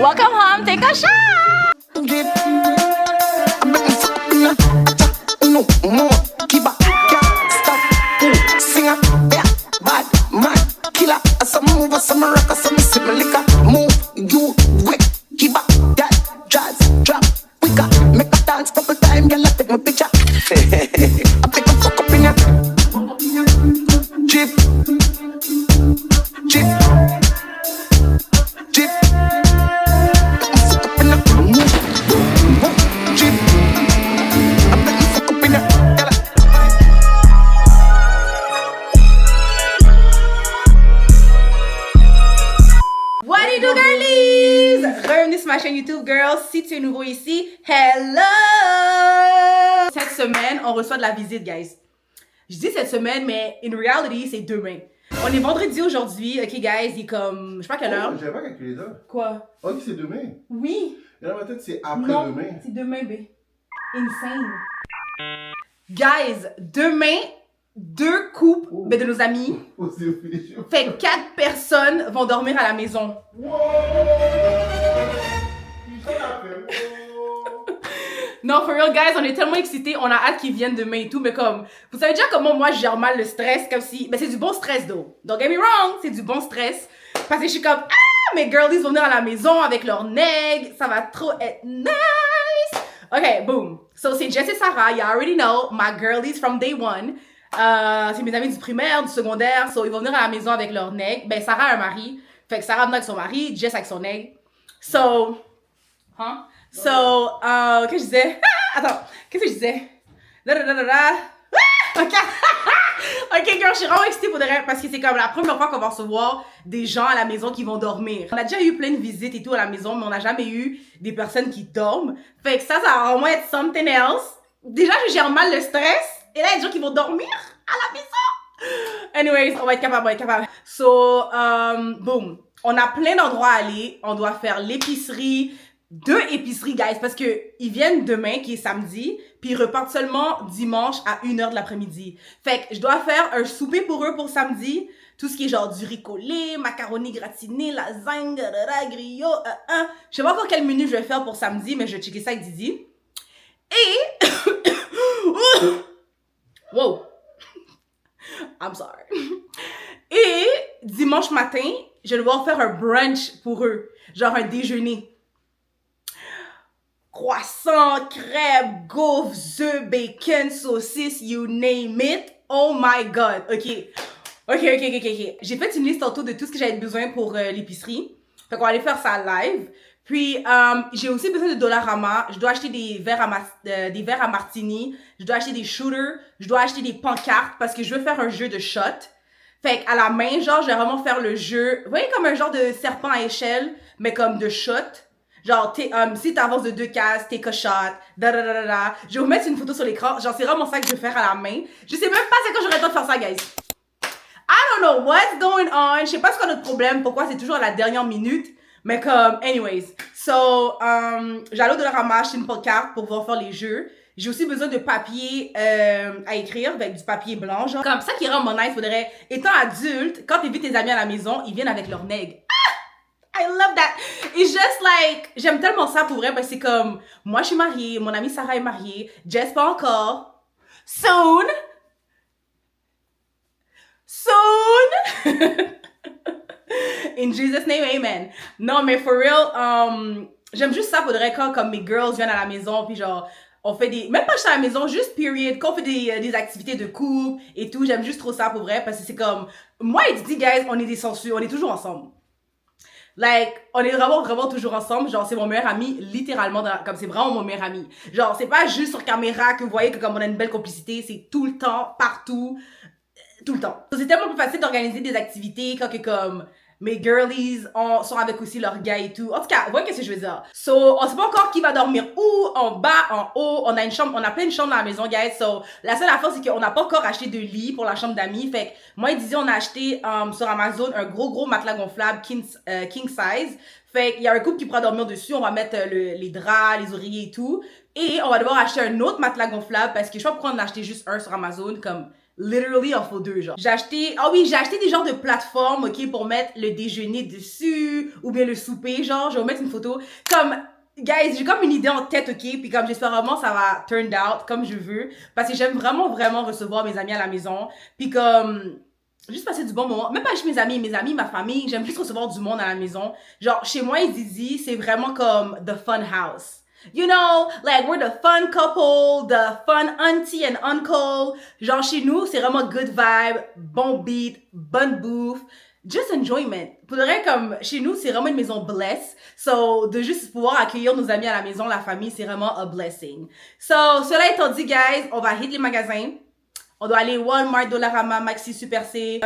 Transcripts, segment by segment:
Welcome home, take a shot! No more, keep up, can't stop. Singer, yeah, bad man, killer. Some move, some rock, some sip liquor. Move, you quick, keep up, that jazz drop quicker. Make a dance couple time, girl, I take my picture. I pick a fuck up in ya. Jeep, jeep, jeep. Fuck up in ya. Jeep. What do you do, girlies? Bienvenue sur ma chaîne YouTube, girls. Si tu es nouveau ici, hello! Cette semaine, on reçoit de la visite, guys. Je dis cette semaine, mais in reality, c'est demain. On est vendredi aujourd'hui, ok, guys, il est comme, je sais pas quelle heure. J'avais pas calculé ça. Quoi? Ok, c'est demain. Oui. Et dans ma tête, c'est après Non, demain. c'est demain, bé. Insane. Guys, demain, 2 couples de nos amis. Fait que 4 personnes vont dormir à la maison. Non, for real, guys, on est tellement excités, on a hâte qu'ils viennent demain et tout, mais comme, vous savez déjà comment moi je gère mal le stress, comme si, ben c'est du bon stress, though. Don't get me wrong, c'est du bon stress, parce que je suis comme, ah, mes girlies vont venir à la maison avec leur neg, ça va trop être nice. Ok, boom. So, c'est Jess et Sarah, you already know, my girlies from day one. C'est mes amis du primaire, du secondaire, so ils vont venir à la maison avec leur neg. Ben, Sarah a un mari, fait que Sarah vient avec son mari, Jess avec son neg. So, hein? So, qu'est-ce que je disais? Attends, qu'est-ce que je disais? Ok. Ok, girl, je suis vraiment excitée pour de vrai parce que c'est comme la première fois qu'on va recevoir des gens à la maison qui vont dormir. On a déjà eu plein de visites et tout à la maison, mais on n'a jamais eu des personnes qui dorment. Fait que ça va vraiment être something else. Déjà, je gère mal le stress. Et là, il y a des gens qui vont dormir à la maison. Anyways, on va être capable, So, boom. On a plein d'endroits à aller. On doit faire l'épicerie. 2 épiceries, guys, parce que ils viennent demain, qui est samedi, puis ils repartent seulement dimanche à 1h de l'après-midi. Fait que je dois faire un souper pour eux pour samedi. Tout ce qui est genre du riz collé, macaroni gratiné, lasagne, griot, Je sais pas encore quel menu je vais faire pour samedi, mais je vais checker ça avec Didi. Et... Wow! I'm sorry. Et dimanche matin, je vais devoir faire un brunch pour eux. Genre un déjeuner. Croissant, crêpes, gaufres, œufs, bacon, saucisses, you name it. Oh my god. Ok. J'ai fait une liste tantôt de tout ce que j'avais besoin pour l'épicerie. Fait qu'on va aller faire ça live. Puis, j'ai aussi besoin de Dollarama. Je dois acheter des verres à martini. Je dois acheter des shooters. Je dois acheter des pancartes parce que je veux faire un jeu de shot. Fait qu'à la main, genre, je vais vraiment faire le jeu. Vous voyez, comme un genre de serpent à échelle, mais comme de shot. Genre, si t'avances de 2 cases, take a shot, Je vais vous mettre une photo sur l'écran. Genre, c'est vraiment ça que je vais faire à la main. Je sais même pas c'est quand j'aurai le temps de faire ça, guys. I don't know what's going on. Je sais pas ce qu'on a notre problème, pourquoi c'est toujours à la dernière minute. Mais comme, anyways. So, j'allais au Dollarama acheter une pancarte pour pouvoir faire les jeux. J'ai aussi besoin de papier à écrire, avec du papier blanc. Genre, comme ça qui rend mon nice, faudrait, étant adulte, quand t'invites tes amis à la maison, ils viennent avec leur neg. I love that. It's just like, j'aime tellement ça pour vrai, parce que c'est comme, moi je suis mariée, mon amie Sarah est mariée, Jess pas encore. Soon. In Jesus name, amen. Non, mais for real, j'aime juste ça pour vrai quand comme mes girls viennent à la maison, puis genre, on fait des, même pas juste à la maison, juste period, quand on fait des activités de couple et tout, j'aime juste trop ça pour vrai, parce que c'est comme, moi et Didi, guys, on est des sensus, on est toujours ensemble. Like, on est vraiment toujours ensemble. Genre, c'est mon meilleur ami, littéralement, comme c'est vraiment mon meilleur ami. Genre, c'est pas juste sur caméra que vous voyez que comme on a une belle complicité, c'est tout le temps, partout, tout le temps. C'est tellement plus facile d'organiser des activités quand que comme mes girlies sont avec aussi leurs gars et tout. En tout cas, vous voyez ce que je veux dire. So, on sait pas encore qui va dormir où, en bas, en haut. On a une chambre, on a plein de chambres dans la maison, guys. So, la seule affaire, c'est qu'on n'a pas encore acheté de lit pour la chambre d'amis. Fait que, moi et Didi, on a acheté sur Amazon un gros matelas gonflable king size. Fait qu'il y a un couple qui pourra dormir dessus. On va mettre les draps, les oreillers et tout. Et on va devoir acheter un autre matelas gonflable parce que je sais pas pourquoi on en a acheté juste un sur Amazon. Comme, Literally, il en faut 2, genre. J'ai acheté des genres de plateformes, ok, pour mettre le déjeuner dessus, ou bien le souper, genre, je vais vous mettre une photo. Comme, guys, j'ai comme une idée en tête, ok, puis comme j'espère vraiment ça va turn out comme je veux, parce que j'aime vraiment, vraiment recevoir mes amis à la maison, puis comme, juste passer du bon moment. Même pas juste mes amis, ma famille, j'aime juste recevoir du monde à la maison. Genre, chez moi et Zizi, c'est vraiment comme the fun house. You know, like, we're the fun couple, the fun auntie and uncle. Genre, chez nous, c'est vraiment good vibe, bon beat, bonne bouffe, just enjoyment. Pour de vrai, comme, chez nous, c'est vraiment une maison blessed. So, de juste pouvoir accueillir nos amis à la maison, la famille, c'est vraiment a blessing. So, cela étant dit, guys, on va hit les magasins. On doit aller Walmart, Dollarama, Maxi, Super C.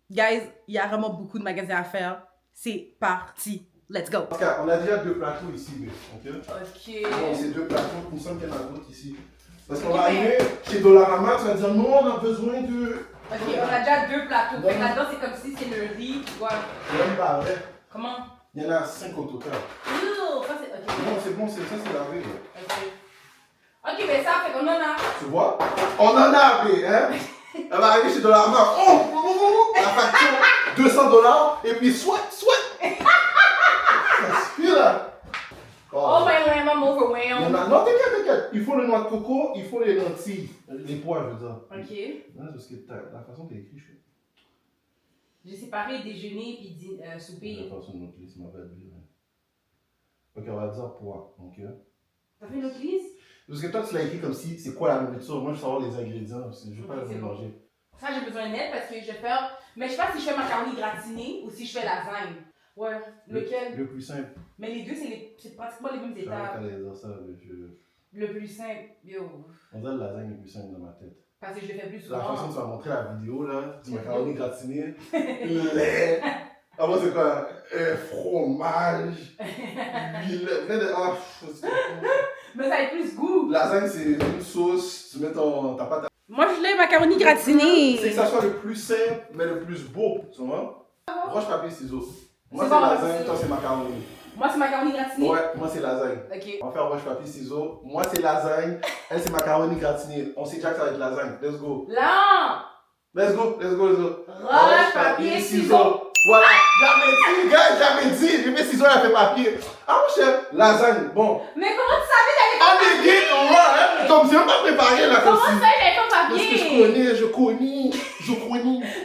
Guys, il y a vraiment beaucoup de magasins à faire. C'est parti. Let's go. On a déjà 2 plateaux ici, ok? Ok. Bon, c'est 2 plateaux, il me semble qu'il y en a d'autres ici. Parce qu'on va arriver chez Dollarama, tu vas dire non, on a besoin de. Ok, on a déjà 2 plateaux. Fait que là-dedans, c'est comme si c'est le riz, tu vois. Même pas vrai. Comment? Il y en a 5 au total. Ça c'est. Ok. Non, c'est bon, ça c'est lavé. Ok. Ok, mais ça fait qu'on en a. Tu vois? On en a, mais, hein? Elle va arriver chez Dollarama. Oh! La facture, $200, et puis soit. Oh, I'm overwhelmed. Non, t'inquiète. Il faut le noix de coco, il faut les lentilles. Les pois, je veux dire. Ok. Non, parce que la façon que t'as écrit, je fais. J'ai séparé déjeuner puis souper. La façon de notre liste, ma belle vie. Ok, on va dire pois, ok? T'as fait une autre liste? Parce que toi, tu l'as écrit comme si c'est quoi la nourriture. Moi, je veux savoir les ingrédients, parce que je veux pas les mélanger. Ça, j'ai besoin d'aide parce que je vais faire. Mais je sais pas si je fais macaroni gratiné ou si je fais lasagne. Ouais, lequel? Le plus simple. Mais les deux, c'est pratiquement les mêmes étapes. J'allais dire ça, Le plus simple, yo. On dirait le lasagne le plus simple dans ma tête. Parce que je le fais plus souvent. La façon dont tu m'as montré la vidéo, là, du macaroni gratiné, lait. Ah, moi, c'est quoi? Fromage, huile, ah, mais ça a plus goût. lasagne, c'est une sauce, tu mets ta pâte à... Moi, je l'ai macaroni gratiné. C'est que ça soit le plus simple, mais le plus beau, tu vois? Roche, papier, ciseaux. Moi, C'est c'est bon, lasagne, c'est- toi, c'est macaroni. Moi, c'est macaroni gratiné. Ouais, moi, c'est lasagne. Ok. On va faire roche, papier, ciseaux. Moi, c'est lasagne. Elle, c'est macaroni gratiné. On sait déjà que ça va être lasagne. Let's go. Là. Let's go. Roche, papier, ciseaux. Voilà. J'avais dit, gars, j'ai fait ciseaux, elle a fait papier. Ah, mon cher, lasagne. Bon. Mais comment tu savais d'aller Ah, mais gay, ouais, comme si on m'a préparé là, comme Comment tu si. savais d'aller faire Parce papier? que je connais.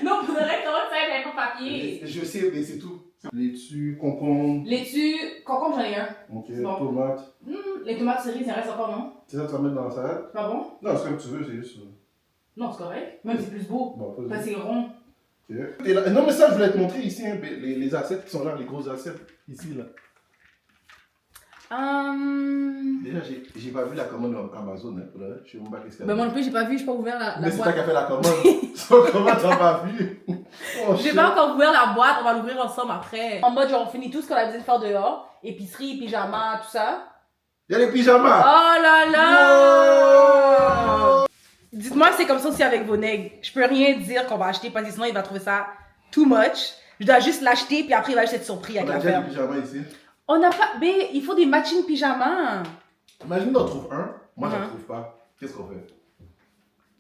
Non, pour de vrai, comment tu savais d'aller faire papier? Je sais, mais c'est tout. Laitue, concombre. Laitue, concombre, j'en ai un. Ok, C'est bon. tomate. Les tomates cerises, il en reste encore, non? C'est ça, tu vas mettre dans la salade? C'est pas bon? Non, c'est comme tu veux, c'est juste. Non, c'est correct. Même c'est plus beau. Bon, pas Parce que c'est rond. Ok. Et là- non, mais ça, je voulais te montrer ici, hein, les assiettes qui sont là, les grosses assiettes, ici, là. Déjà, j'ai pas vu la commande Amazon, hein, là. Je sais même pas qu'est-ce qu'elle Ben moi non plus, j'ai pas vu, j'ai pas ouvert la Mais c'est toi boîte. qui as fait la commande. So, comment t'as pas vu? Oh, J'ai shit. pas encore ouvert la boîte, on va l'ouvrir ensemble après. En mode genre on finit tout ce qu'on a besoin de faire dehors. Épicerie, pyjama, tout ça. Il y a les pyjamas. Oh là là! Wow. Dites-moi si c'est comme ça aussi avec vos nègres. Je peux rien dire qu'on va acheter parce que sinon il va trouver ça too much. Je dois juste l'acheter puis après il va juste être surpris avec On a déjà l'affaire. des pyjamas ici. On n'a pas. Mais il faut des matching pyjamas. Imagine, on trouve un. Moi, je Mhm. ne trouve pas. Qu'est-ce qu'on fait?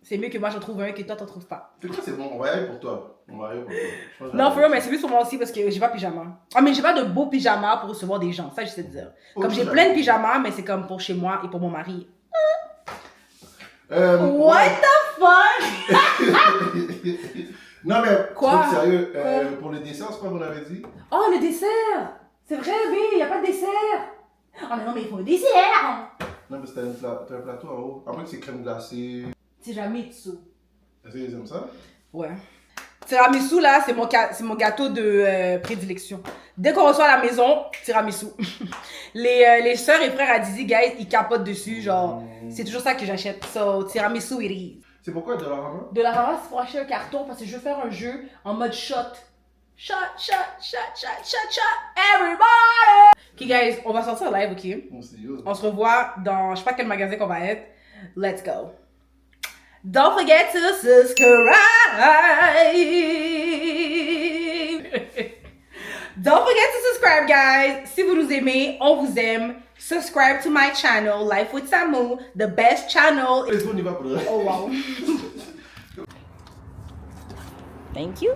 C'est mieux que moi j'en trouve un que toi t'en trouves pas. C'est quoi, c'est bon. On va y aller pour toi. On va y aller pour toi. Je pense que Non, j'arrive. for real, mais c'est plus pour moi aussi parce que j'ai pas de pyjama. Ah, mais j'ai pas de beaux pyjamas pour recevoir des gens, ça je sais te dire. Comme j'ai plein de pyjamas, mais c'est comme pour chez moi et pour mon mari. What the fuck? Non, mais Quoi? truc sérieux, Quoi? pour le dessert, c'est quoi qu'on avait dit? Oh, le dessert! C'est vrai, mais y a pas de dessert! Oh, mais non, mais il faut le dessert! Non, mais c'était un plateau en haut. Après que c'est crème glacée. Tiramisu. Est-ce qu'ils aiment ça? Ouais. Tiramisu, là, c'est mon gâteau de prédilection. Dès qu'on reçoit à la maison, tiramisu. les sœurs et frères à Dizzy, guys, ils capotent dessus, genre, c'est toujours ça que j'achète. So, tiramisu it is. C'est pourquoi de la ramen? De la ramasse pour acheter un carton parce que je veux faire un jeu en mode shot. Shot, shot, shot, shot, shot, shot, everybody! Ok, guys, on va sortir live, ok? Oh, c'est yo. On se revoit dans, je sais pas quel magasin qu'on va être. Let's go. Don't forget to subscribe. Don't forget to subscribe, guys. Si vous nous aimez, on vous aime. Subscribe to my channel, Life with Samu, the best channel. Let's go, on y va pour le reste. Oh wow. Thank you.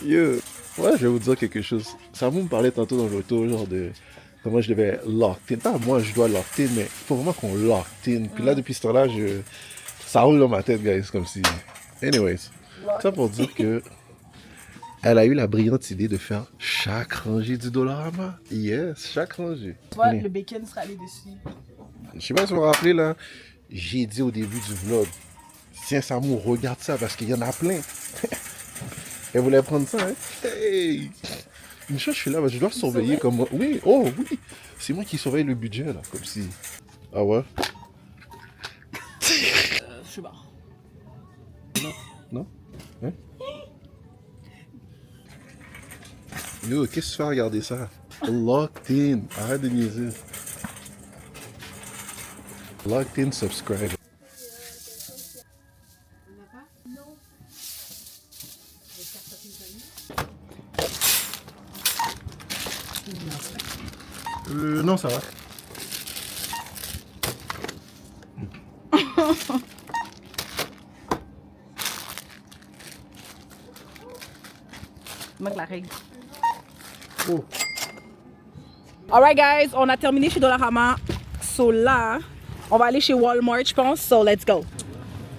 Yo, moi je vais vous dire quelque chose. Samu me parlait tantôt dans l'auto, genre de comment je devais lock in. Pas moi je dois lock in, mais il faut vraiment qu'on lock in. Puis là, depuis ce temps-là, ça roule dans ma tête, guys, comme si. Anyways, ça pour dire que elle a eu la brillante idée de faire chaque rangée du Dollarama. Yes, chaque rangée. Toi, le bacon sera allé dessus. Je sais pas si vous vous rappelez là, j'ai dit au début du vlog, tiens Samu, regarde ça parce qu'il y en a plein. Elle voulait prendre ça, hein. Hey! Une chose, je suis là, je dois surveiller comme moi. Oui, oh oui, c'est moi qui surveille le budget là, comme si. Ah ouais? Je sais pas. Non? Hein? Yo, qu'est-ce que tu fais à regarder ça? Locked in, arrête de niaiser. Locked in, subscribe. Non, ça va. Manque la règle. Oh. Alright guys, on a terminé chez Dollarama. So là, on va aller chez Walmart, je pense. So let's go.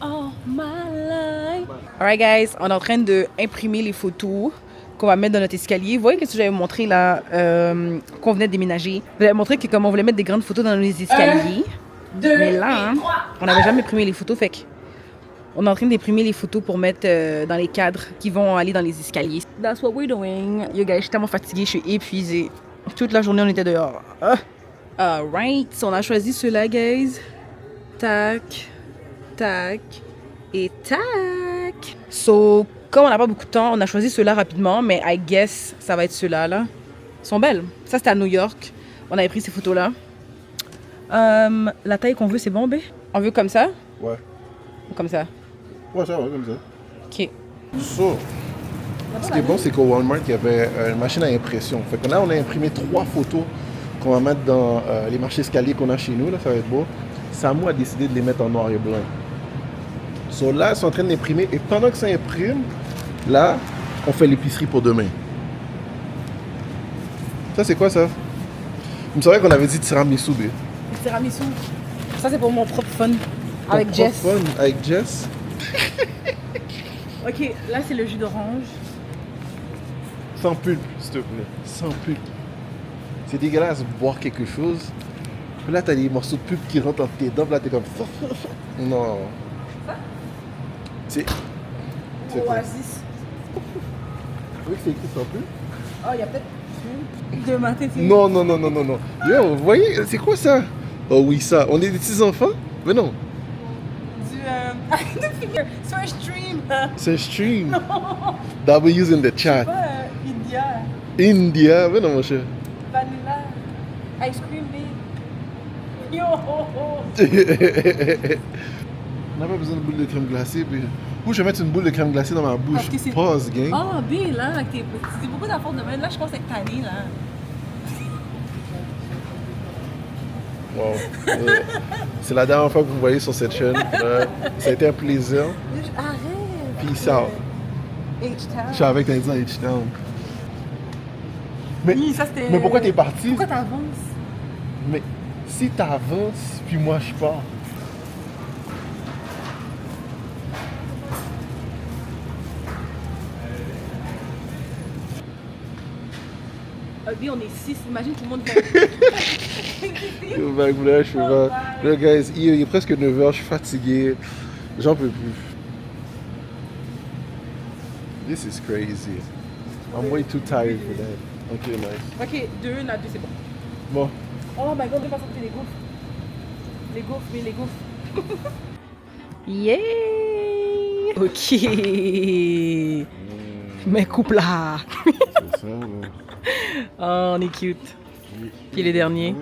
Oh my life. Alright guys, on est en train de imprimer les photos qu'on va mettre dans notre escalier. Vous voyez ce que j'avais montré là, qu'on venait de déménager. J'avais montré que comme on voulait mettre des grandes photos dans nos escaliers. Mais là, hein, on n'avait jamais imprimé les photos, fait que on est en train d'imprimer les photos pour mettre dans les cadres qui vont aller dans les escaliers. That's what we're doing. Yo guys, je suis tellement fatiguée, je suis épuisée. Toute la journée, on était dehors. Alright, so on a choisi ceux-là, guys. Tac, tac et tac. So, comme on n'a pas beaucoup de temps, on a choisi ceux-là rapidement, mais I guess ça va être ceux-là, là. Ils sont belles. Ça, c'était à New York. On avait pris ces photos-là. La taille qu'on veut, c'est bon, B? On veut comme ça? Ouais. Ou comme ça? Ouais, ça va, comme ça. Ok. So, ce qui est bon, c'est qu'au Walmart, il y avait une machine à impression. Fait que là, on a imprimé 3 photos qu'on va mettre dans les marchés escaliers qu'on a chez nous. Là, ça va être beau. Samu a décidé de les mettre en noir et blanc. So là, ils sont en train d'imprimer. Et pendant que ça imprime, là, on fait l'épicerie pour demain. Ça, c'est quoi ça? Il me semblait qu'on avait dit tiramisu, B. Tiramisu. Ça, c'est pour mon propre fun. Avec Ton Jess. propre fun avec Jess. Ok, là, c'est le jus d'orange. Sans pulpe, s'il te plaît. Sans pulpe. C'est dégueulasse de boire quelque chose. Puis là, t'as des morceaux de pulpe qui rentrent entre tes dents. Là, t'es comme. Non. Ça? C'est quoi? Oasis. Oui, c'est écrit sans pulpe? Oh, il y a peut-être de matin. Non, non, non, non, non, non. Yo, vous voyez, c'est quoi ça? Oh oui, ça. On est des petits enfants? Mais non. C'est un stream. C'est un stream. W's in the chat. India. India. Mais non, mon cher. Vanilla. Ice cream, babe. Yo. On n'a pas besoin de boule de crème glacée. Puis... Ou je vais mettre une boule de crème glacée dans ma bouche. Parce que c'est- Pause, gang. Oh, B, là, avec tes petits. C'est beaucoup d'affaires de même. Là, je pense être tannée, là. Wow. C'est la dernière fois que vous me voyez sur cette chaîne. Ça a été un plaisir. Arrête. Peace out. H-Town. Je suis avec un disant H-Town. Mais, Oui, ça, c'était- mais pourquoi t'es parti? Pourquoi t'avances? Mais si t'avances, puis moi je pars. B, on est 6. Imagine tout le monde fait. Yo, ben, là, je suis pas. Là, guys, il est presque 9h, je suis fatigué. J'en peux plus. This is crazy. I'm way too tired for that. Ok, nice. Ok, 2, là, 2, c'est bon. Bon. Oh my god, on va sortir les gaufres. Les gaufres, mais les gaufres. Yeah! Ok. Mais coupe là. C'est ça, là. Oh, on est cute. Puis les derniers.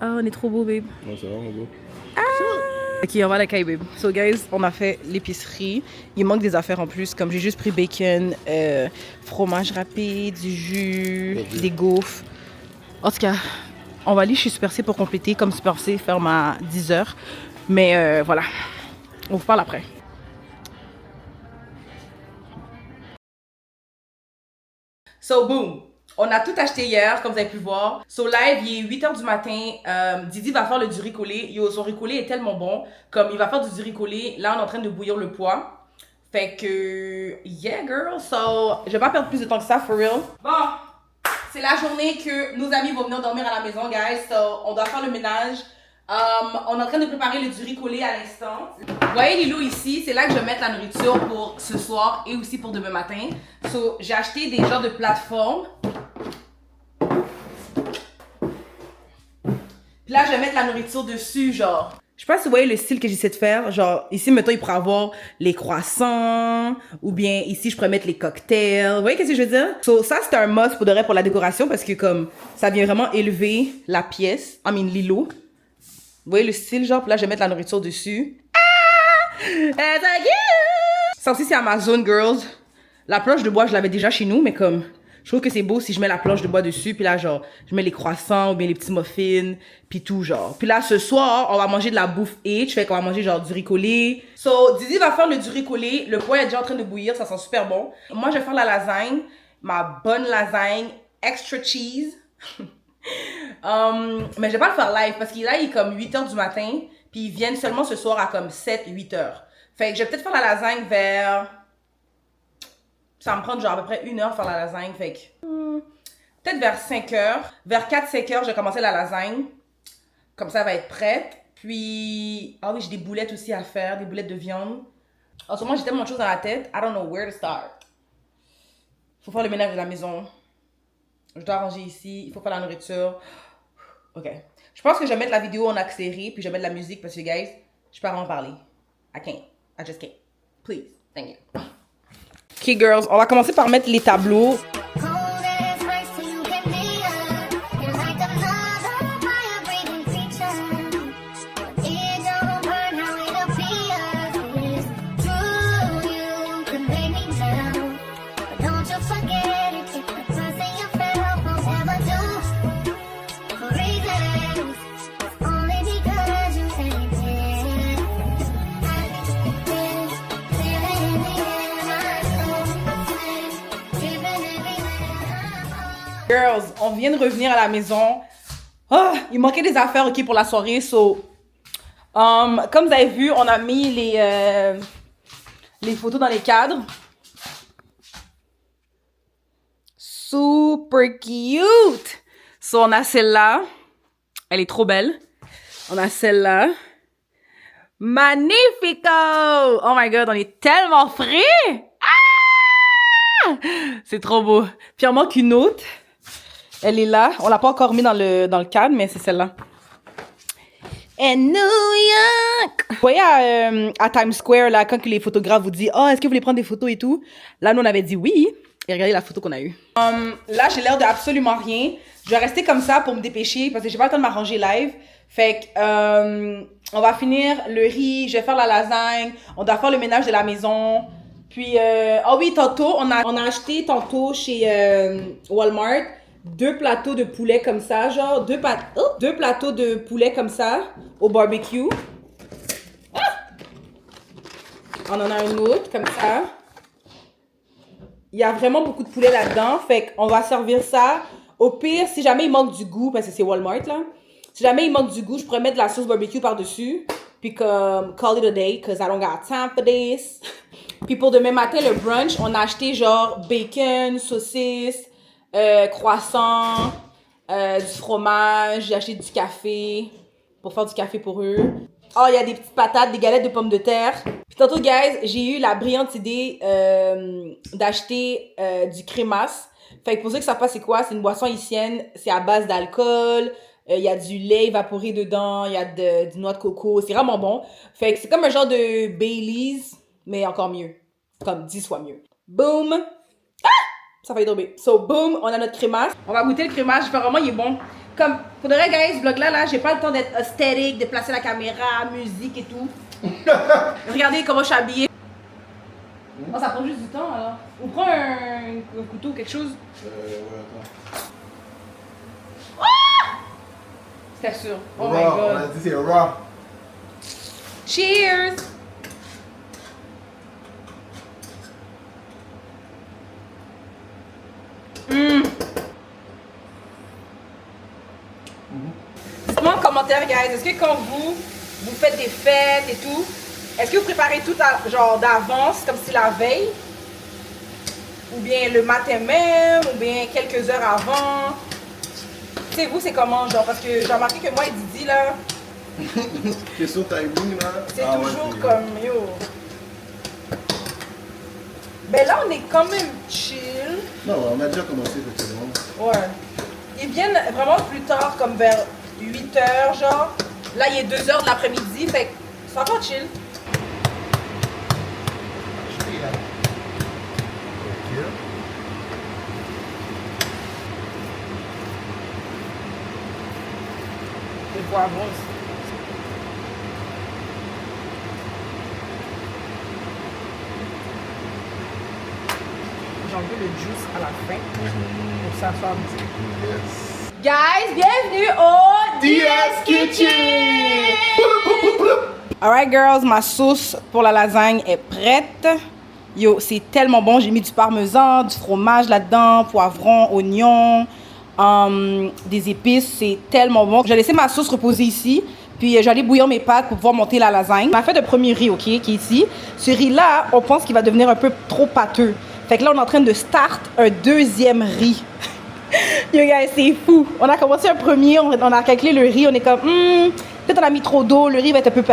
Ah, on est trop beau, babe. Non, c'est vraiment beau. Ok, on va à la caille, babe. So, guys, on a fait l'épicerie. Il manque des affaires en plus, comme j'ai juste pris bacon, fromage râpé, du jus, Ok. des gaufres. En tout cas, on va aller chez Super C pour compléter, comme Super C, faire ma 10 heures. Mais voilà, on vous parle après. So, boom! On a tout acheté hier, comme vous avez pu voir. So, live, il est 8h du matin. Didi va faire le du riz collé. Yo, son riz collé est tellement bon. Comme il va faire du riz collé, là, on est en train de bouillir le pois. Fait que, yeah, girl. So, je vais pas perdre plus de temps que ça, for real. Bon, c'est la journée que nos amis vont venir dormir à la maison, guys. So, on doit faire le ménage. On est en train de préparer le du riz collé à l'instant. Vous voyez Lilo ici, c'est là que je vais mettre la nourriture pour ce soir et aussi pour demain matin. So, j'ai acheté des genres de plateformes. Puis là, je vais mettre la nourriture dessus, genre. Je sais pas si vous voyez le style que j'essaie de faire. Genre, ici, mettons, il pourrait avoir les croissants. Ou bien, ici, je pourrais mettre les cocktails. Vous voyez qu'est-ce que je veux dire? So, ça, c'est un must pour de vrai pour la décoration parce que, comme, ça vient vraiment élever la pièce. Lilo. Vous voyez le style, genre? Puis là, je vais mettre la nourriture dessus. Ah! Ça aussi, c'est Amazon, girls. La planche de bois, je l'avais déjà chez nous, mais comme, je trouve que c'est beau si je mets la planche de bois dessus. Puis là, genre, je mets les croissants ou bien les petits muffins. Puis tout, genre. Puis là, ce soir, on va manger de la bouffe H. Fait qu'on va manger, genre, du riz collé. So, Didi va faire le du riz collé. Le pois est déjà en train de bouillir. Ça sent super bon. Moi, je vais faire la lasagne. Ma bonne lasagne. Extra cheese. Mais je vais pas le faire live parce qu'il là, il est comme 8h du matin. Puis ils viennent seulement ce soir à comme 7-8h. Fait que je vais peut-être faire la lasagne vers... Ça va me prendre genre à peu près 1 heure faire la lasagne. Fait que... peut-être vers 5h. Vers 4-5h, je vais commencer la lasagne. Comme ça, elle va être prête. Puis... Ah oui, j'ai des boulettes aussi à faire. Des boulettes de viande. En ce moment, j'ai tellement de choses dans la tête. I don't know where to start. Faut faire le ménage de la maison. Je dois ranger ici. Il faut faire la nourriture. Ok. Je pense que je vais mettre la vidéo en accéléré. Puis je vais mettre la musique parce que, guys, je peux pas vraiment parler. I can't. I just can't. Please. Thank you. Ok, girls. On va commencer par mettre les tableaux. Girls, on vient de revenir à la maison. Oh, il manquait des affaires, ok, pour la soirée. So, comme vous avez vu, on a mis les photos dans les cadres. Super cute. So, on a celle-là. Elle est trop belle. On a celle-là. Magnifico! Oh my god, on est tellement frais! Ah! C'est trop beau. Puis, il en manque une autre. Elle est là. On l'a pas encore mis dans le cadre, mais c'est celle-là. And New York! Vous voyez à Times Square, là, quand les photographes vous disent « Oh, est-ce que vous voulez prendre des photos et tout? » Là, nous, on avait dit oui. Et regardez la photo qu'on a eue. Là, j'ai l'air de absolument rien. Je vais rester comme ça pour me dépêcher parce que j'ai pas le temps de m'arranger live. Fait que, on va finir le riz. Je vais faire la lasagne. On doit faire le ménage de la maison. Puis, ah oui, tantôt, on a acheté tantôt chez Walmart 2 plateaux de poulet comme ça, genre 2 plateaux de poulet comme ça au barbecue. Ah! On en a un autre comme ça. Il y a vraiment beaucoup de poulet là-dedans, fait qu'on va servir ça. Au pire, si jamais il manque du goût, parce que c'est Walmart là, si jamais il manque du goût, je pourrais mettre de la sauce barbecue par-dessus. Puis comme, call it a day, cause I don't got time for this. Puis pour demain matin, le brunch, on a acheté genre bacon, saucisse, croissant, du fromage, j'ai acheté du café pour faire du café pour eux. Oh, il y a des petites patates, des galettes de pommes de terre. Puis tantôt, guys, j'ai eu la brillante idée d'acheter du crémasse. Fait que pour ceux qui savent pas c'est quoi, c'est une boisson haïtienne, c'est à base d'alcool, il y a du lait évaporé dedans, il y a du noix de coco, c'est vraiment bon. Fait que c'est comme un genre de Baileys, mais encore mieux. Comme 10 fois mieux. Boom! Ah! Ça va y tomber. So, boom, on a notre crémasse. On va goûter le crémasse. Vraiment, il est bon. Comme, pour de vrai, guys, ce vlog-là, là, j'ai pas le temps d'être aesthetic, de placer la caméra, musique et tout. Regardez comment je suis habillée. Oh, ça prend juste du temps, alors. On prend un couteau ou quelque chose. Ouais, attends. Oh! T'es sûr? Oh my Raw, on a god. dit c'est raw. Cheers! Dites-moi en commentaire, guys, est-ce que quand vous faites des fêtes et tout, est-ce que vous préparez tout genre d'avance, comme si la veille? Ou bien le matin même, ou bien quelques heures avant? Tu sais, vous, c'est comment, genre? Parce que j'ai remarqué que moi et Didi, là, Question timing là. c'est Ah ouais, toujours c'est- comme, yo. Ben là, on est quand même chill. Non, ouais, on a déjà commencé effectivement. Ouais. Ils viennent vraiment plus tard, comme vers 8 h, genre. Là, il est 2 h de l'après-midi, fait que c'est encore chill. Les poivrons aussi. J'ai enlevé le juice à la fin pour que ça soit un petit. Yes. Guys, bienvenue au DS Kitchen! Alright girls, ma sauce pour la lasagne est prête. Yo, c'est tellement bon. J'ai mis du parmesan, du fromage là-dedans, poivron, oignon, des épices. C'est tellement bon. J'ai laissé ma sauce reposer ici. Puis j'allais bouillir mes pâtes pour pouvoir monter la lasagne. On a fait de premier riz, ok, qui est ici. Ce riz-là, on pense qu'il va devenir un peu trop pâteux. Fait que là, on est en train de start un deuxième riz. Yo guys, c'est fou. On a commencé un premier, on a calculé le riz, on est comme, peut-être on a mis trop d'eau, le riz va être un peu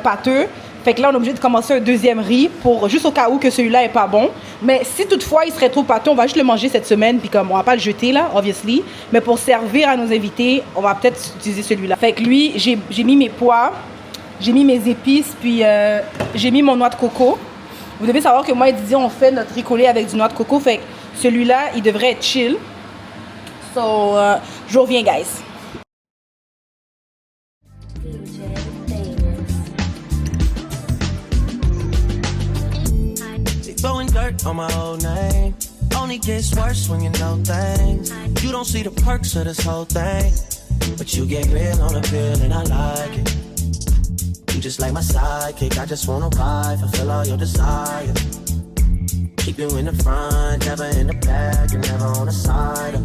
pâteux. Fait que là, on est obligé de commencer un deuxième riz pour juste au cas où que celui-là est pas bon. Mais si toutefois il serait trop pâteux, on va juste le manger cette semaine, puis comme on va pas le jeter là, obviously. Mais pour servir à nos invités, on va peut-être utiliser celui-là. Fait que lui, j'ai mis mes pois, j'ai mis mes épices, puis j'ai mis mon noix de coco. Vous devez savoir que moi et Didier, on fait notre riz collé avec du noix de coco. Fait que celui-là, il devrait être chill. So, je reviens, guys. Throwing dirt on my old name only gets worse when you know things. You don't see the perks of this whole thing, but you get real on the pill and I like it. You just like my sidekick, I just wanna ride, fulfill all your desires. Keep you in the front, never in the back, and never on the side.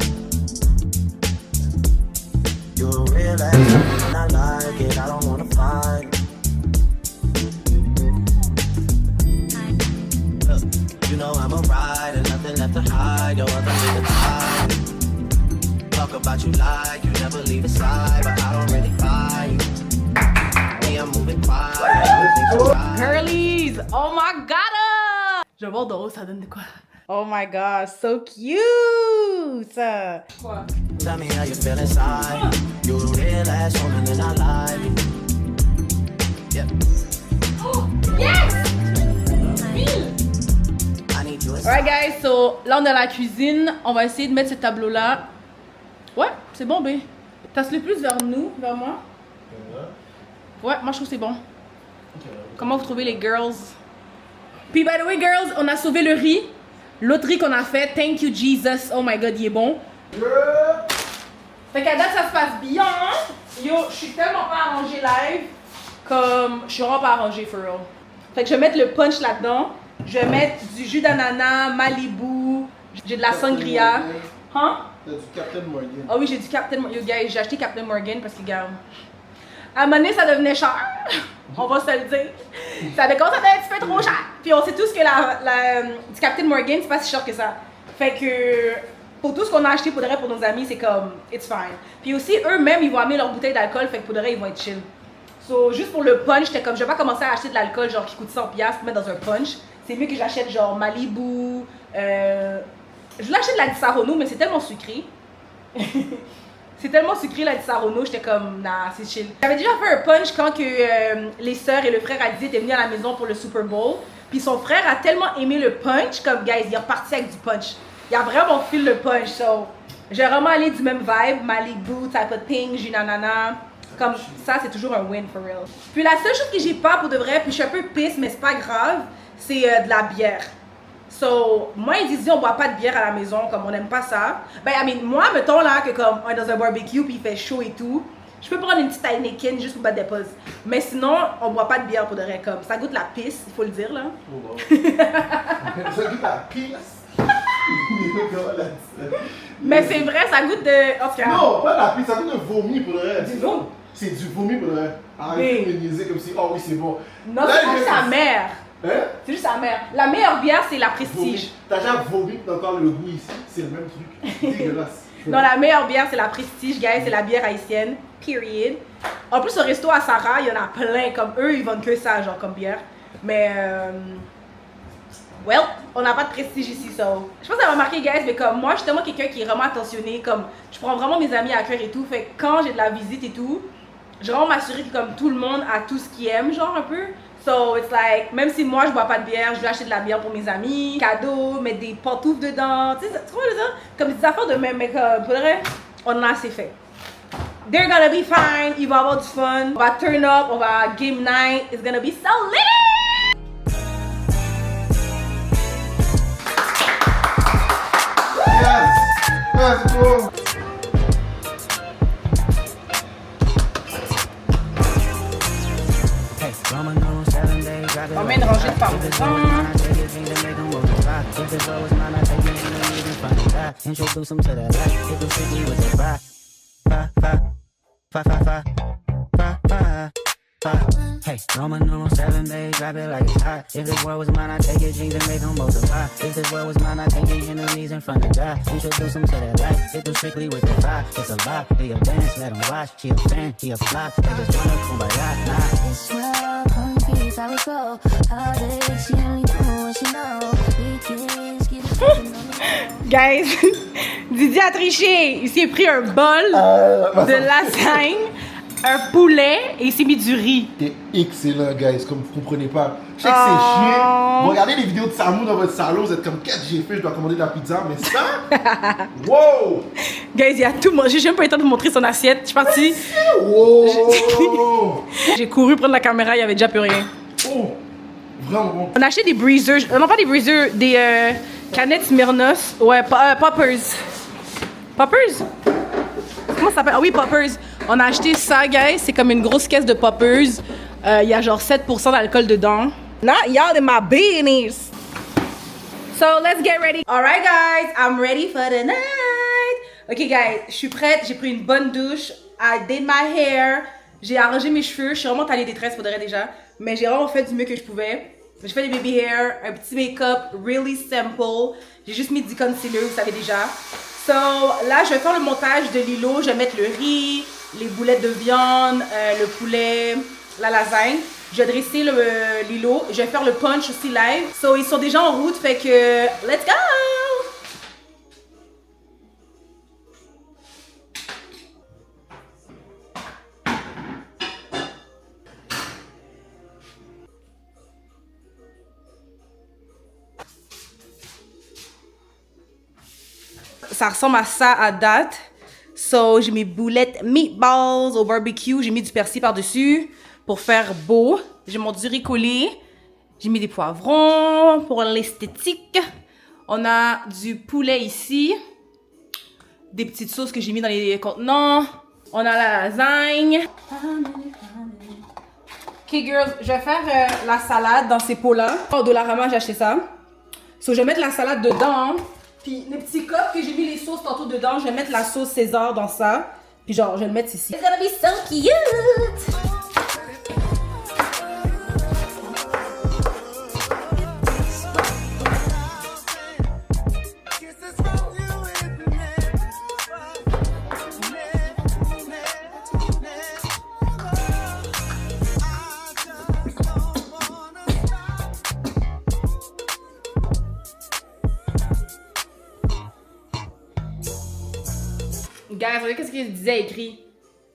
You're a real ass and I like it, I don't wanna fight. You know I'm a rider, nothing left to hide, yo, other than the tide. Talk about you like you never leave a side, but I don't really fight. Me, I'm moving quiet. Girlies! Oh my god! Je vais voir de haut, ça donne de quoi? Oh my god, so cute! Quoi? Tell me how you feel inside. You're a real ass woman and I like it. Yep. Yes! I need you Alright guys, so là on est à la cuisine. On va essayer de mettre ce tableau-là. Ouais, c'est bon, bé. Tasse-le plus vers nous, vers moi. Ouais, moi je trouve que c'est bon. Comment vous trouvez les girls? Puis by the way girls, on a sauvé le riz. L'autre riz qu'on a fait, thank you Jesus. Oh my god, il est bon. Fait qu'à date ça se passe bien. Yo, je suis tellement pas arrangée live. Comme, je suis vraiment pas arrangée for real. Fait que je vais mettre le punch là-dedans. Je vais mettre du jus d'ananas, Malibu. J'ai de la sangria. Hein? T'as du Captain Morgan. Ah oui, j'ai du Captain Morgan. Yo, guys, j'ai acheté Captain Morgan parce que, regarde, à un moment donné, ça devenait cher. On va se le dire. Ça avait commencé à être un petit peu trop cher. Puis on sait tous que du Captain Morgan, c'est pas si cher que ça. Fait que, pour tout ce qu'on a acheté pour de vrai pour nos amis, c'est comme, it's fine. Puis aussi, eux-mêmes, ils vont amener leur bouteille d'alcool. Fait que pour de vrai, ils vont être chill. So, juste pour le punch, j'étais comme, je vais pas commencer à acheter de l'alcool genre qui coûte 100$ pour mettre dans un punch. C'est mieux que j'achète genre Malibu. Je voulais acheter de la Disaronno, mais c'est tellement sucré. C'est tellement sucré la Disaronno, j'étais comme, nah, c'est chill. J'avais déjà fait un punch quand que, les sœurs et le frère Adi étaient venus à la maison pour le Super Bowl. Puis son frère a tellement aimé le punch, comme, guys, il est reparti avec du punch. Il a vraiment fil le punch, so. J'ai vraiment allé du même vibe, Malibu, type of thing, jus d'ananas. Comme ça, c'est toujours un win for real. Puis la seule chose que j'ai pas pour de vrai, puis je suis un peu pisse, mais c'est pas grave, c'est de la bière. So, moi ils disaient on boit pas de bière à la maison, comme on aime pas ça. Ben, I mean, moi, mettons là, que comme on est dans un barbecue puis il fait chaud et tout, Je peux prendre une petite Heineken juste pour battre des pauses. Mais sinon, on boit pas de bière pour de vrai. Comme ça goûte la pisse, il faut le dire là. Oh, wow. Ça goûte la pisse. Mais c'est vrai, ça goûte de. En tout cas. Non, pas la pisse, ça goûte de vomi pour le reste. Du vomi? C'est du vomi pour le reste. Arrêtez de me niaiser comme si, oh oui, c'est bon. Non, Là, c'est juste amer. Hein? C'est juste amer. La meilleure bière, c'est la Prestige. T'as déjà vomi, t'as encore le goût ici. C'est le même truc. C'est dégueulasse. Non, la meilleure bière, c'est la Prestige, guys. C'est la bière haïtienne. Period. En plus, au resto à Sarah, il y en a plein. Comme eux, ils vendent que ça, genre, comme bière. Mais, well, on n'a pas de Prestige ici, so. Je pense que ça m'a marqué, guys, mais comme moi, je suis tellement quelqu'un qui est vraiment attentionné. Comme, je prends vraiment mes amis à cœur et tout. Fait que quand j'ai de la visite et tout, je vais vraiment m'assurer que, comme, tout le monde a tout ce qu'il aime, genre, un peu. So, it's like, même si moi, je bois pas de bière, je vais acheter de la bière pour mes amis, cadeaux, mettre des pantoufles dedans. Tu sais, tu vois ça? Comme des affaires de même, mais comme, pour vrai, on en a assez fait. They're gonna be fine, ils vont avoir du fun. On va turn up, on va game night. It's gonna be so lit! Yes! Let's go! On met une rangée de parmesan. Introduce them to the light. Hit the city with the fire. Hey, Roman numeral 7, babe, drop it like it's hot. If this world was mine, I'd take your dreams and make them multiply. If this world was mine, I'd take your enemies in front of God. Introduce them to that light, hit them strictly with the fire. It's a lie, they a dance, let them watch. She a fan, he a flop, they just wanna kumbaya, nah. This world, confused, how it go. How they, she only know what she know. We kids, get it on the Guys, Didier a triché. Il s'est pris un bol de lasagne, un poulet et il s'est mis du riz. C'est excellent, guys, comme vous comprenez pas. Je sais que c'est chiant. Vous regardez les vidéos de Samu dans votre salon, vous êtes comme, qu'est-ce que j'ai fait, je dois commander de la pizza, mais ça, wow! Guys, il a tout mangé. J'ai même pas eu le temps de vous montrer son assiette. Je suis partie. Wow! J'ai couru prendre la caméra, il y avait déjà plus rien. Oh! Vraiment bon. On a acheté des breezers. Non, pas des breezers, des canettes Smirnoff. Ouais, poppers. Poppers? Comment ça s'appelle? Ah oui, poppers. On a acheté ça, guys. C'est comme une grosse caisse de poppers. Il y a genre 7% d'alcool dedans. Not y'all in my business. So, let's get ready. Alright, guys. I'm ready for the night. Ok, guys. Je suis prête. J'ai pris une bonne douche. I did my hair. J'ai arrangé mes cheveux. Je suis vraiment taillée des tresses, faudrait déjà. Mais j'ai vraiment fait du mieux que je pouvais. J'ai fait des baby hair, un petit make-up, really simple. J'ai juste mis du concealer, vous savez déjà. So, là, je vais faire le montage de l'îlot. Je vais mettre le riz, les boulettes de viande, le poulet, la lasagne. Je vais dresser l'îlot. Je vais faire le punch aussi live. So, ils sont déjà en route, fait que let's go! Ça ressemble à ça à date. So, j'ai mes boulettes meatballs au barbecue. J'ai mis du persil par-dessus pour faire beau. J'ai mon du riz collé. J'ai mis des poivrons pour l'esthétique. On a du poulet ici. Des petites sauces que j'ai mis dans les contenants. On a la lasagne. Ok, girls, je vais faire la salade dans ces pots-là. Au Dollarama, j'ai acheté ça. So, je vais mettre la salade dedans. Puis les petits cups que j'ai mis les sauces tantôt dedans, je vais mettre la sauce César dans ça. Puis genre, je vais le mettre ici. It's gonna be so cute! Guys, regardez qu'est-ce qu'il disait écrit.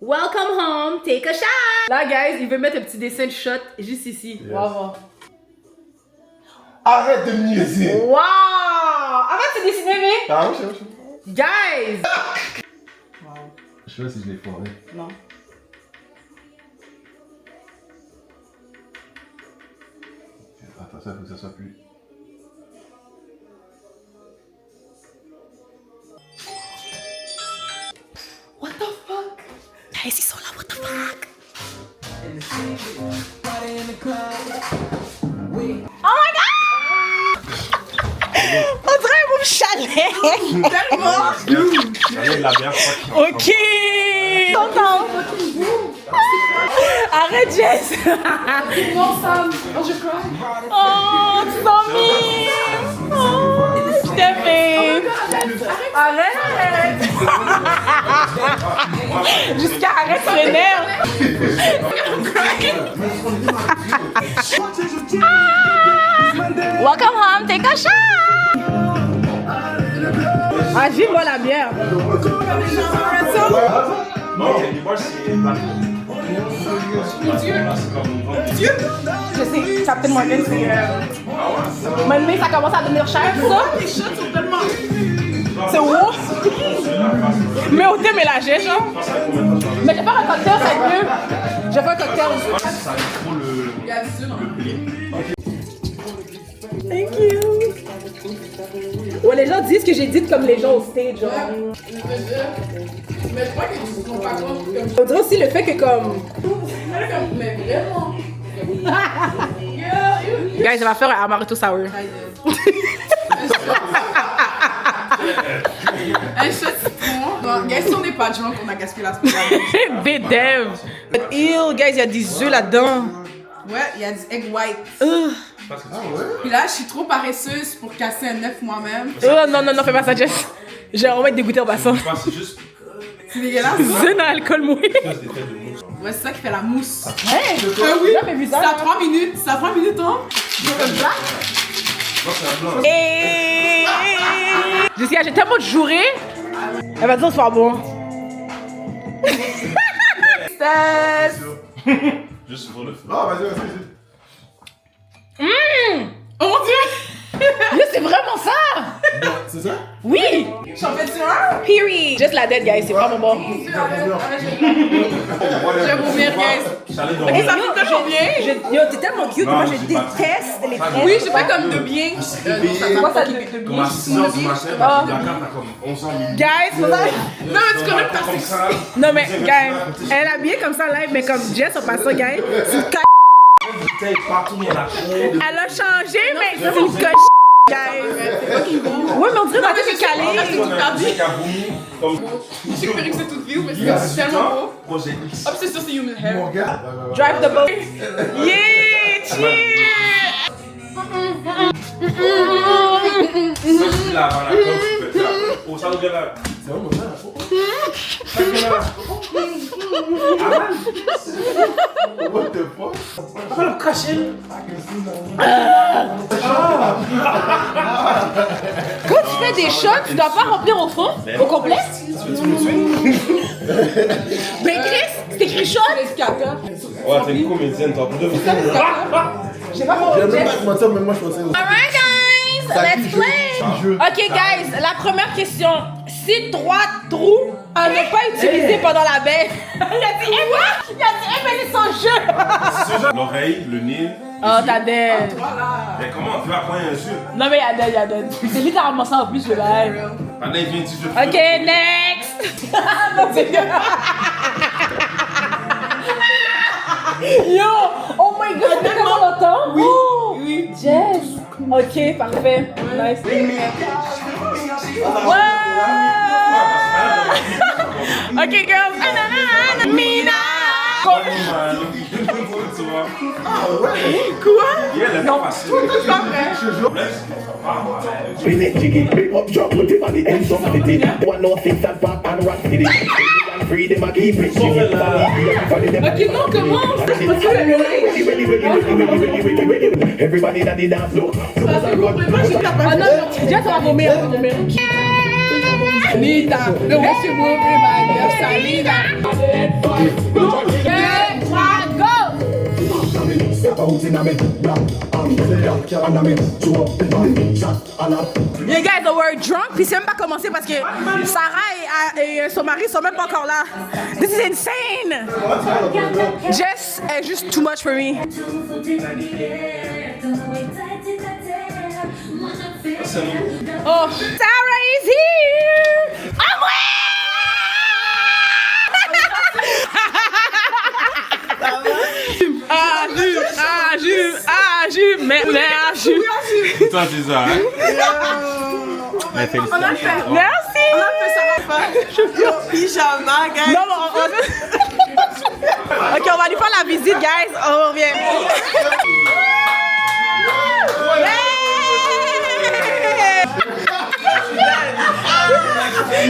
Welcome home, take a shot! Là, guys, il veut mettre un petit dessin de shot juste ici. Yes. On va voir. Arrête de me niaiser! Wow! Arrête de dessiner, mais... Ah, je sais. Guys! Je sais pas si je l'ai foiré. Non. Attends, ça faut que ça soit plus. What the fuck? Guys, ils sont là, what Tellement. Ok. Content. Arrête, Jess. Non, Sam. Oh, je cry. Oh, tu t'en mis. Oh, je t'aime. Arrête. Jusqu'à arrête sur les nerfs. Welcome home, take a shot. Ah, j'ai moi la bière. Dieu. Je sais, Captain Morgan, c'est... Maintenant, ça commence à devenir cher, ça. Les shots sont tellement... C'est ouf. Mais au thé mélangé, genre. Mais je vais faire un cocktail, ça va être mieux. Je vais faire un cocktail aussi. Thank you. Ouais, les gens disent que j'ai dit comme les gens au stage, genre. Mais je crois que tu te rends pas compte comme On dirait aussi le fait que comme... mais vraiment. Guys, on va faire un amaretto sour. Un shot citron. Bon, guys, si on n'est pas drunk, on a gaspillé la semaine. Bédev. Ew, guys, il y a des œufs là-dedans. Ouais, il y a du egg white. Puis là, je suis trop paresseuse pour casser un œuf moi-même. Oh non, non, non, fais pas ça, Jess. J'ai vraiment été dégoûtée en passant. C'est dégueulasse. C'est dans l'alcool mouillé. Ouais, c'est ça qui fait la mousse. Hey, Ah oui, non, mais bizarre, ça hein. 3 minutes. Ça 3 minutes, hein? Et... Jessica, j'ai tellement juré. Elle va dire que ce soit bon. Tess. Juste pour le feu. Ah, vas-y, vas-y. Oh mon dieu! Là, c'est vraiment ça. C'est ça? Oui. J'en fais-tu un? Period. Juste la dette, guys, c'est vraiment bon. Je vais vomir, guys. J'allais Ok, dormir. ça fait tellement bien. Yo, t'es tellement cute, Non, moi je j'ai pas- déteste les traites. Oui, j'ai pas comme de bien. Quoi ça de Comme à 6h du matin, la carte a comme 11 minutes. Guys, faut pas- Non, mais tu connais pas Comme ça. Non mais, guys, elle a bien comme ça live, mais comme Jess, on passe ça, guys. C'est une coche. Bouteille partout dans la cour. Elle a changé, mais c'est une coche, guys. Oui, mais on dirait que mais c'est je- calé. c'est tout perdu. Qui a vomi comme Je sais que Félix c'est toute vie, mais c'est tellement beau. Projet X. Hop, c'est sûr, c'est human hair. Mon gars. Drive the boat. Yeah, cheers. Ça, tu l'as avant la cour, tu peux faire. Oh, ça nous vient là. C'est vraiment ça. Ça nous vient là. What the fuck? On va le cacher. Quand tu fais des shots, tu dois pas remplir au fond, au complet. Mais Chris, c'est écrit shot. Ouais, t'es une comédienne, toi. Pour de vrai. J'ai pas J'aime compris. pas comment ça, mais moi je pensais. Alright guys, let's play. Ok guys, la première question. Si 3 trous à ne pas utiliser pendant la baie. Il a dit quoi? Il a dit mais c'est son jeu. L'oreille, le nez. Oh ta dette. Mais comment tu vas prendre un jeu? Non mais y'a dette, y'a dette. C'est littéralement ça en plus le bail. Pendant il vient du jeu. Ok, next. Non, c'est bien. Yo, oh my god, ça fait comment longtemps? Oui, oui. Jess. Ok, parfait. Nice. Wow. Ok, girls. Mina. Quoi? Non, pas Bring it, jiggy, big up, drop, put it on the end, some of it. One no six and back and rock with it. Free them, I keep it, jiggy. Ok, non, commence. Everybody that did dance floor. Oh non, Jess, on va vomir, on va vomir. Nita, le monsieur Mowgli, my dear Salina. 2, 3, go! Les gars, they were drunk, puis c'est même pas commencé parce que Sarah et son mari sont même pas encore là. This is insane! Jess est juste too much for me. Oh, Sarah is here! Ah ouais! Toi, c'est ça, hein? On a fait. Merci! On a fait ça, Rafa. Pyjama, guys. Non, mais ok, on va lui faire la visite, guys. On revient.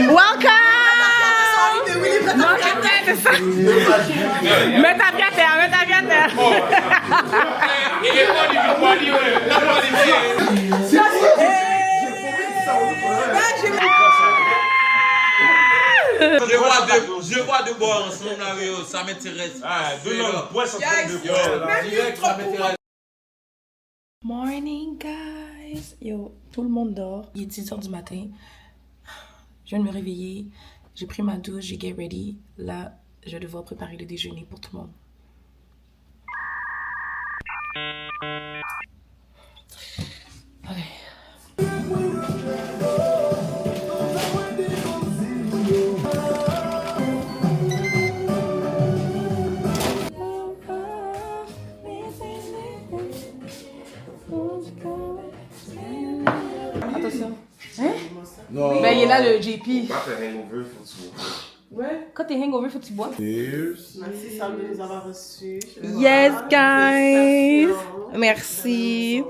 Welcome! Non, c'est ça. Mets ta pied à terre, mets ta pied à terre. Je vois de boire ensemble, ça m'intéresse. Morning, guys. Yo, tout le monde dort. Il est 10h du matin. Je viens de me réveiller. J'ai pris ma douche, j'ai get ready. Là, je vais devoir préparer le déjeuner pour tout le monde. Ok. Attention. Hein? Non. Ben, il est là, le JP. Quand t'es hangover, faut que tu bois. Ouais. Quand t'es hangover, faut que tu bois. Merci Sam de nous avoir reçus. Yes, guys. Merci.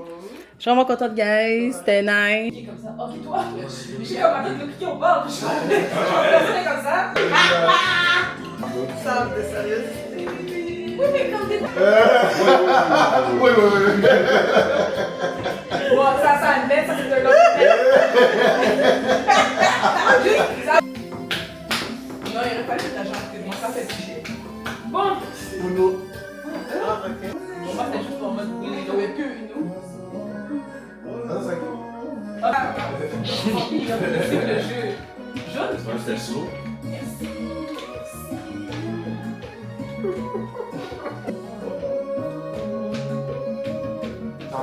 Je suis vraiment contente, guys. C'était nice. Comme ça. Ok, toi. J'ai remarqué que le qui on parle. Je suis comme ça. Sam, t'es sérieuse? Oui, mais comme des. Oui. Bon, ça net, ça c'est de l'autre. Non, il aurait fallu que t'achètes que moi, ça c'est touché. Bon. Uno. Ah, ok. Bon, moi, c'était juste en mode oui, il n'y avait que une eau. C'est le jeu. Jaune? C'était slow. Merci.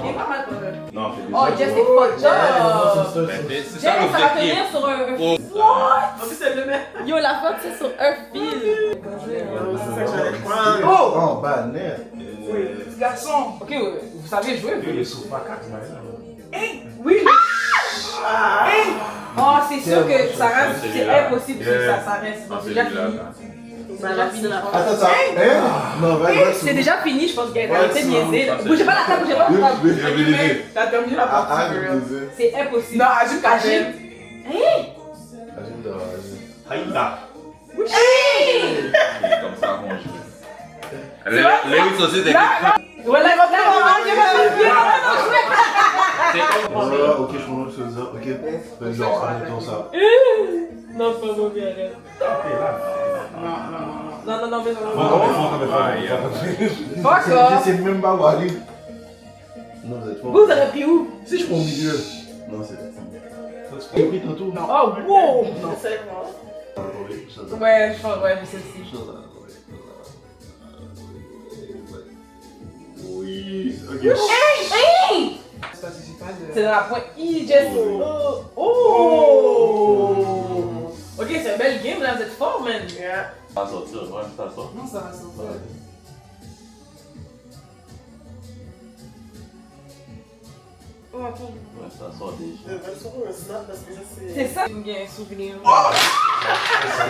Il est pas mal pour eux. Non, fais des Oh, Jess, c'est fuck job! C'est Jess, ça ça va l'objectif. tenir sur un fil. What? C'est le même. Yo, la fuck, c'est sur un fil. C'est ça que j'allais prendre. Oh! Oh, bah, net. Oui, petit garçon. Ok, vous savez jouer, vous? Le sofa 4 mains. Oui! Oh, c'est sûr que ça reste. C'est impossible que ça reste. C'est déjà fini. C'est déjà fini. Attends, ça. Hein? Non, va. C'est déjà fini, je pense qu'elle a été niaisée. Bougez pas la table, bougez pas la table. T'as terminé la partie. C'est impossible. Non, Agile quand même. Haïda. Hey! Comme ça, mon jeu. Les huit aussi, c'est Voilà, Ok, je comprends ce que ça. Ok. Genre, admettons ça. non, pas mauvais, arrête. Non, mais Fuck Je off! sais même pas où aller. Non, vous êtes fort. Vous aurez pris où? Si je prends au milieu. Non, c'est. Tu prends pris tantôt? Non. Oh, wow! Non. Ouais, je pense, ouais, je sais aussi. Oui, ok. Hey! C'est dans la pointe. Just. Oh! Ok, c'est un bel game là, vous êtes fort, man. Yeah. Ça va sortir, ouais, ça sort. Non, ça va sortir. Oh, attends. Ouais, ça sort déjà. Je vais sur un snap parce que ça c'est. C'est ça, il y a un souvenir.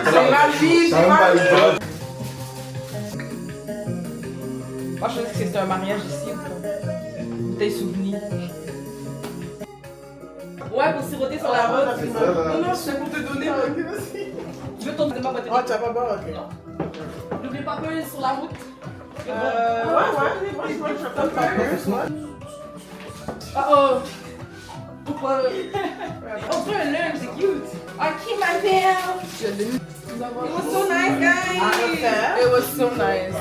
C'est ma vie, c'est ma vie. Moi, je pensais que c'était un mariage ici ou pas? Des souvenirs. Ouais, pour siroter sur la route. Non, c'est pour te donner. Je veux ton pas Oh, tu as pas peur, ok. N'oublie pas que sur la route. Ouais, je vais faire ça. Oh! Pourquoi? On prend un lunch, c'est cute. Ok, ma belle. It was so nice, guys. It was so nice.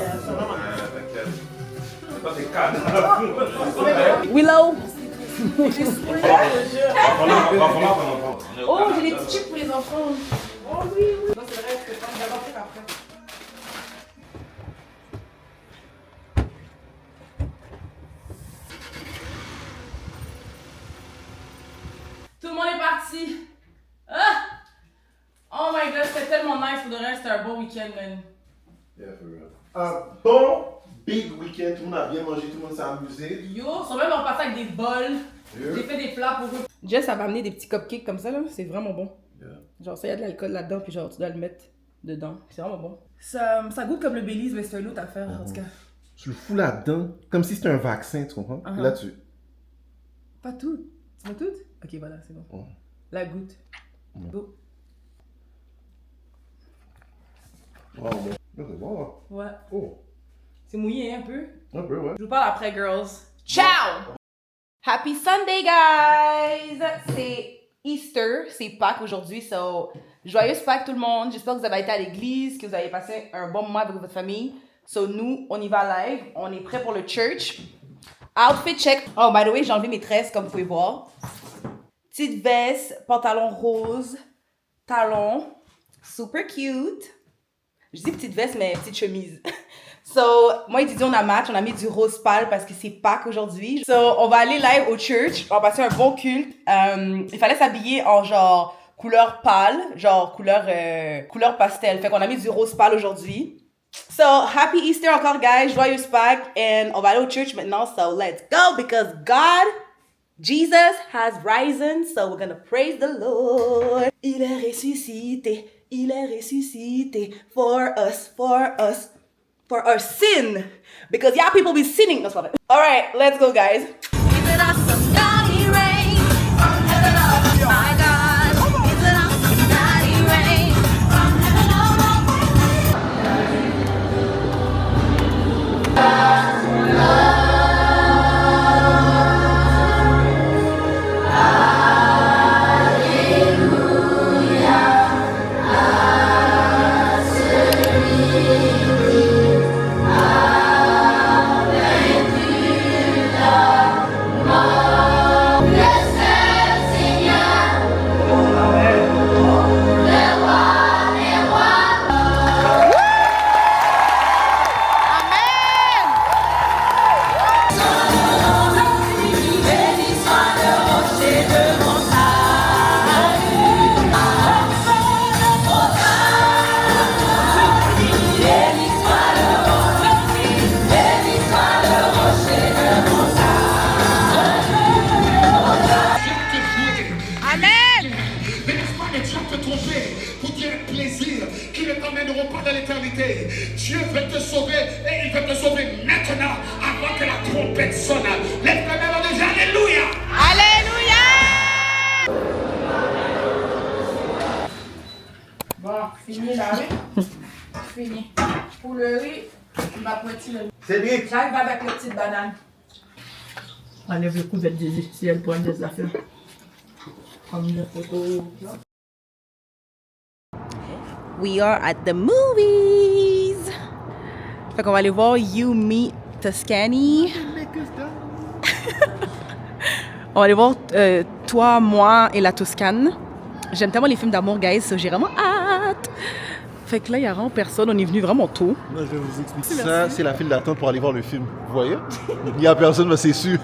Willow. Oh, j'ai des petits chips pour les enfants. Oh oui. Non, c'est vrai, je peux pas d'abord faire après. Tout le monde est parti. Ah! Oh my god, c'était tellement nice. Pour de reste, c'était un bon week-end, man. Yeah, for real. Un bon big week-end. Tout le monde a bien mangé, tout le monde s'est amusé. Yo, ils sont même repartis avec des bols. J'ai fait des plats pour eux. Jess, ça m'a amené des petits cupcakes comme ça, là. C'est vraiment bon. Genre, ça, y a de l'alcool là-dedans, puis genre, tu dois le mettre dedans. C'est vraiment bon. Ça goûte comme le Belize, mais c'est une autre affaire, en tout cas. Tu le fous là-dedans, comme si c'était un vaccin, tu comprends? Et là, tu... Pas tout. Tu veux tout? Ok, voilà, c'est bon. La goutte. Go. Oh, bon. C'est bon, là. Ouais. Oh. C'est mouillé un peu. Un peu, ouais. Je vous parle après, girls. Ciao! Happy Sunday, guys! C'est Easter, c'est Pâques aujourd'hui, so joyeuse Pâques tout le monde. J'espère que vous avez été à l'église, que vous avez passé un bon moment avec votre famille. So nous, on y va live, on est prêt pour le church. Outfit check. Oh, by the way, j'ai enlevé mes tresses, comme vous pouvez voir. Petite veste, pantalon rose, talons, super cute. Je dis petite veste, mais petite chemise. So, moi et Didi, on a mis du rose pâle parce que c'est Pâques aujourd'hui. So, on va aller live au church, on va passer un bon culte. Il fallait s'habiller en genre couleur pâle, genre couleur pastel. Fait qu'on a mis du rose pâle aujourd'hui. So, happy Easter encore, guys. Joyeuse Pâques. And on va aller au church maintenant, so let's go because Jesus has risen, so we're gonna praise the Lord. Il est ressuscité for us, for our sin. Because y'all people be sinning. That's what it is. All right, let's go, guys. Is it awesome? God, he reigns from heaven above. My God, is it awesome? God, he reigns from heaven above. Dieu veut te sauver et il veut te sauver maintenant avant que la trompette sonne. Lève ta main et dis Alléluia. Alléluia! Bon, fini là, oui? Fini. Pour le riz, ma petite. C'est bien. J'arrive avec les petites bananes. Enlève le couvert de si elle prend des affaires. Comme une photo. We are at the movies. Fait qu'on va aller voir You Meet Tuscany. On va aller voir Toi, moi et la Toscane. J'aime tellement les films d'amour, guys, so j'ai vraiment hâte. Fait que là, il y a vraiment personne. On est venu vraiment tôt. Non, je vais vous expliquer. Ça, c'est la file d'attente pour aller voir le film. Vous voyez? Il n'y a personne, mais c'est sûr.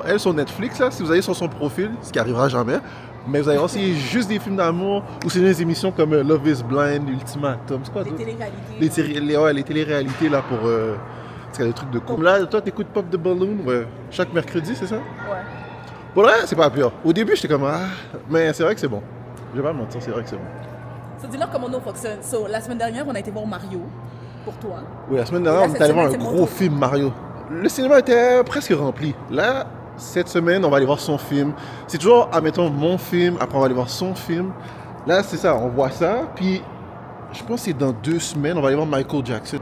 Elle, sur Netflix, là, si vous allez sur son profil, ce qui arrivera jamais, mais vous allez voir, c'est juste des films d'amour ou c'est des émissions comme Love is Blind, Ultimatum, c'est quoi d'autre? Les téléréalités. Les téléréalités, là, pour... c'est des trucs de couple. Là, toi, t'écoutes Pop the Balloon chaque mercredi, c'est ça? Ouais. Pour là, c'est pas pire. Au début, j'étais comme, mais c'est vrai que c'est bon. Je vais pas me mentir, c'est vrai que c'est bon. So, dis-leur comment nous fonctionne. So, la semaine dernière, on a été voir Mario, pour toi. Oui, la semaine dernière, on est allé voir un gros film Mario. Le cinéma était presque rempli. Là, cette semaine, on va aller voir son film. C'est toujours, admettons, mon film, après on va aller voir son film. Là, c'est ça, on voit ça, puis je pense que c'est dans 2 semaines, on va aller voir Michael Jackson.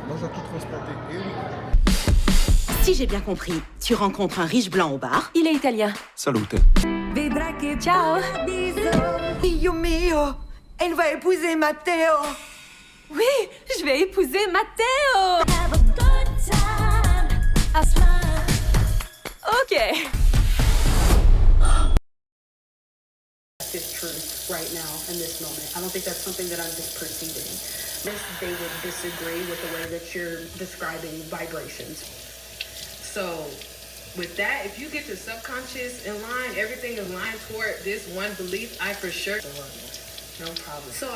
Moi, j'ai tout transporté. Si j'ai bien compris, tu rencontres un riche blanc au bar. Il est italien. Salute. Ciao. Dio mio, elle va épouser Matteo. Oui, je vais épouser Matteo. Ok. Is truth right now in this moment. I don't think that's something that I'm just perceiving. They would disagree with the way that you're describing vibrations. So, with that, if you get your subconscious in line, everything is lined toward this one belief, I for sure. No problem. So.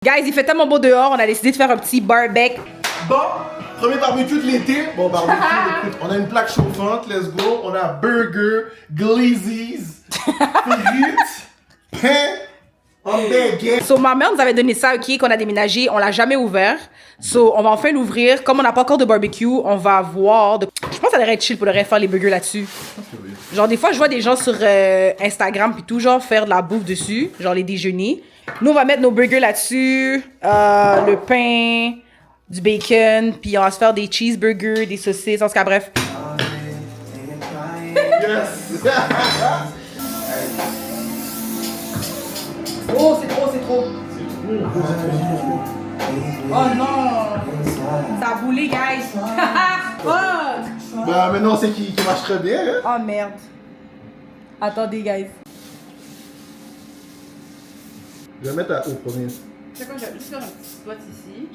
Guys, il fait tellement beau dehors, on a décidé de faire un petit barbecue. Bon, premier barbecue de l'été. Bon, barbecue, écoute, on a une plaque chauffante, let's go. On a burger, glazes, frites, pain, en baguette. So, ma mère nous avait donné ça, ok, qu'on a déménagé, on l'a jamais ouvert. So, on va enfin l'ouvrir. Comme on n'a pas encore de barbecue, on va voir. Je pense que ça devrait être chill pour faire les burgers là-dessus. Genre, des fois, je vois des gens sur Instagram, puis tout, genre, faire de la bouffe dessus, genre les déjeuners. Nous, on va mettre nos burgers là-dessus, le pain, du bacon, puis on va se faire des cheeseburgers, des saucisses, en tout cas, bref. Yes! Oh, c'est trop, c'est trop. Oh non! Ça a boulé, guys! Oh! Bah, maintenant, c'est qui marche très bien, hein? Oh merde. Attendez, guys. Je vais mettre au premier. C'est quoi, je vais juste faire un petit spot ici.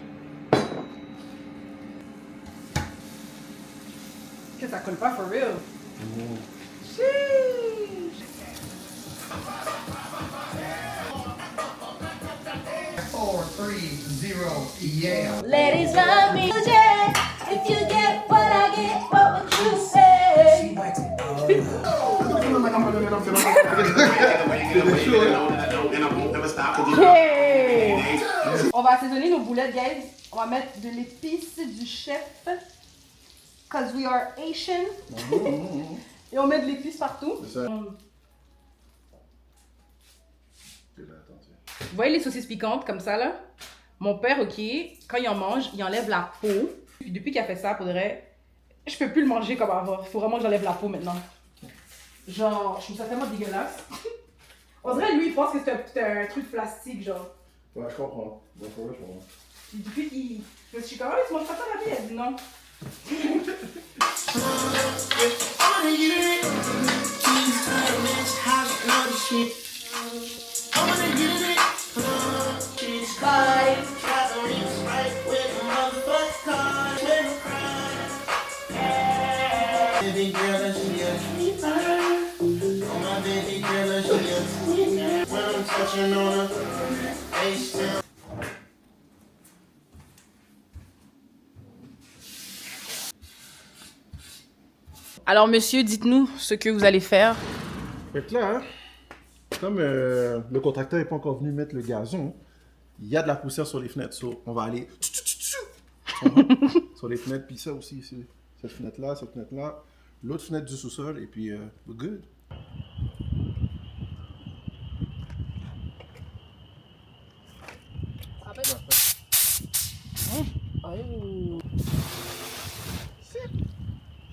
Que ça colle pas for real. Sheesh. 4, 3, 0, yeah. Ladies love me, yeah. If you get what I get, what would you say? On va assaisonner nos boulettes, guys. On va mettre de l'épice du chef. Cause we are Asian. Et on met de l'épice partout. C'est ça. Vous voyez les saucisses piquantes comme ça là? Mon père, ok, quand il en mange, il enlève la peau. Puis depuis qu'il a fait ça, pour de vrai, je peux plus le manger comme avant. Il faut vraiment que j'enlève la peau maintenant. Genre, je trouve ça tellement dégueulasse. On dirait lui, il pense que c'est un truc plastique, genre. Ouais, je comprends. Bon, je comprends. Puis depuis qu'il. Je suis comme, tu manges pas ça la vie? Elle dit non. Baby girl, that she a keeper. Oh, my baby girl, that she a sweeter. When I'm touching on her, they still. Alors, monsieur, dites-nous ce que vous allez faire. Fait que là, hein, comme le contracteur n'est pas encore venu mettre le gazon, il y a de la poussière sur les fenêtres. So, on va aller sur les fenêtres, puis ça aussi, ici. Cette fenêtre-là, l'autre fenêtre du sous-sol, et puis we're good. Oh.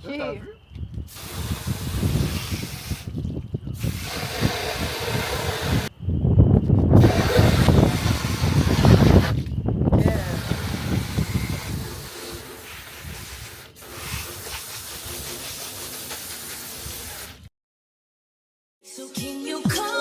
Ok. So can you come?